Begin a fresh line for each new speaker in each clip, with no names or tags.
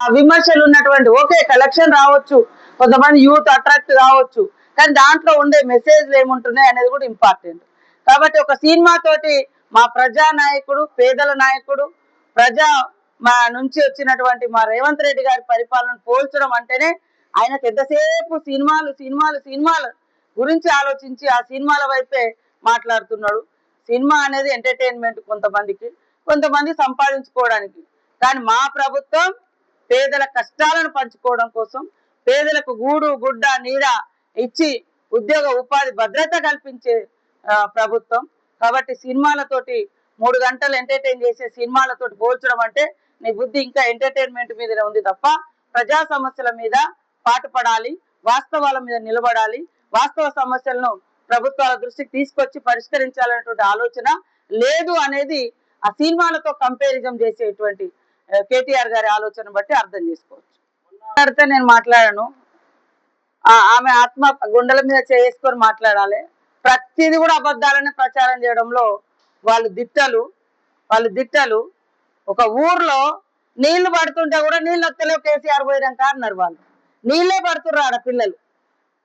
విమర్శలు ఉన్నటువంటి okay collection రావచ్చు, కొంతమంది యూత్ అట్రాక్ట్ కావచ్చు, కానీ దాంట్లో ఉండే మెసేజ్లు ఏముంటున్నాయి అనేది కూడా ఇంపార్టెంట్. కాబట్టి ఒక సినిమా తోటి మా ప్రజా నాయకుడు, పేదల నాయకుడు, ప్రజా మా నుంచి వచ్చినటువంటి మా రేవంత్ రెడ్డి గారి పరిపాలన పోల్చడం అంటేనే ఆయనకు ఎంతసేపు సినిమాలు సినిమాలు సినిమాలు గురించి ఆలోచించి ఆ సినిమాల వైపే మాట్లాడుతున్నాడు. సినిమా అనేది ఎంటర్టైన్మెంట్ కొంతమందికి, కొంతమంది సంపాదించుకోవడానికి. కానీ మా ప్రభుత్వం పేదల కష్టాలను పంచుకోవడం కోసం, పేదలకు గూడు గుడ్డ నీడ ఇచ్చి ఉద్యోగ ఉపాధి భద్రత కల్పించే ప్రభుత్వం. కాబట్టి సినిమాలతోటి 3 గంటలు ఎంటర్టైన్ చేసే సినిమాలతోటి పోల్చడం అంటే నీ బుద్ధి ఇంకా ఎంటర్టైన్మెంట్ మీదనే ఉంది తప్ప ప్రజా సమస్యల మీద పాటుపడాలి, వాస్తవాల మీద నిలబడాలి, వాస్తవ సమస్యలను ప్రభుత్వాల దృష్టికి తీసుకొచ్చి పరిష్కరించాలనేటువంటి ఆలోచన లేదు అనేది ఆ సినిమాలతో కంపారిజన్ చేసేటువంటి కేటీఆర్ గారి ఆలోచన బట్టి అర్థం చేసుకోవచ్చు. మాట్లాడితే నేను మాట్లాడాను, ఆమె ఆత్మ గుండెల మీద చేసుకొని మాట్లాడాలి. ప్రతిదీ కూడా అబద్ధాలని ప్రచారం చేయడంలో వాళ్ళు దిట్టలు. ఒక ఊర్లో నీళ్లు పడుతుంటే కూడా నీళ్ళు వస్తలేవు కేసీఆర్ పోయినాక అన్నారు. వాళ్ళు నీళ్ళే పడుతున్నారు ఆడ పిల్లలు,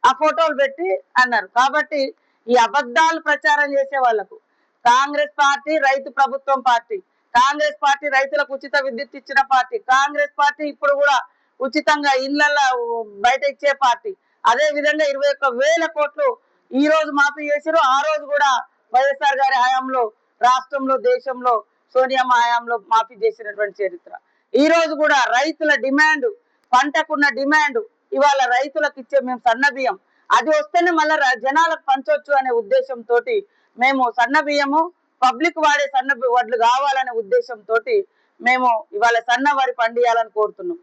ఆ ఫోటోలు పెట్టి అన్నారు. కాబట్టి ఈ అబద్ధాలు ప్రచారం చేసే వాళ్లకు కాంగ్రెస్ పార్టీ రైతు ప్రభుత్వం పార్టీ, కాంగ్రెస్ పార్టీ రైతులకు ఉచిత విద్యుత్ ఇచ్చిన పార్టీ, కాంగ్రెస్ పార్టీ ఇప్పుడు కూడా ఉచితంగా ఇళ్లలో బయట ఇచ్చే పార్టీ. అదే విధంగా 21,000 కోట్లు ఈ రోజు మాఫీ చేశారు. ఆ రోజు కూడా వైఎస్ఆర్ గారి హయాంలో రాష్ట్రంలో దేశంలో సోనియమ్మ హయాంలో మాఫీ చేసినటువంటి చరిత్ర. ఈ రోజు కూడా రైతుల డిమాండ్, పంటకున్న డిమాండ్ ఇవాళ రైతులకు ఇచ్చే మేము సన్న బియ్యం అది వస్తేనే మళ్ళీ జనాలకు పంచవచ్చు అనే ఉద్దేశంతో మేము సన్న బియ్యము పబ్లిక్ వాడే సన్న వడ్లు కావాలనే ఉద్దేశంతో మేము ఇవాళ సన్న వరి పండియాలని కోరుతున్నాం.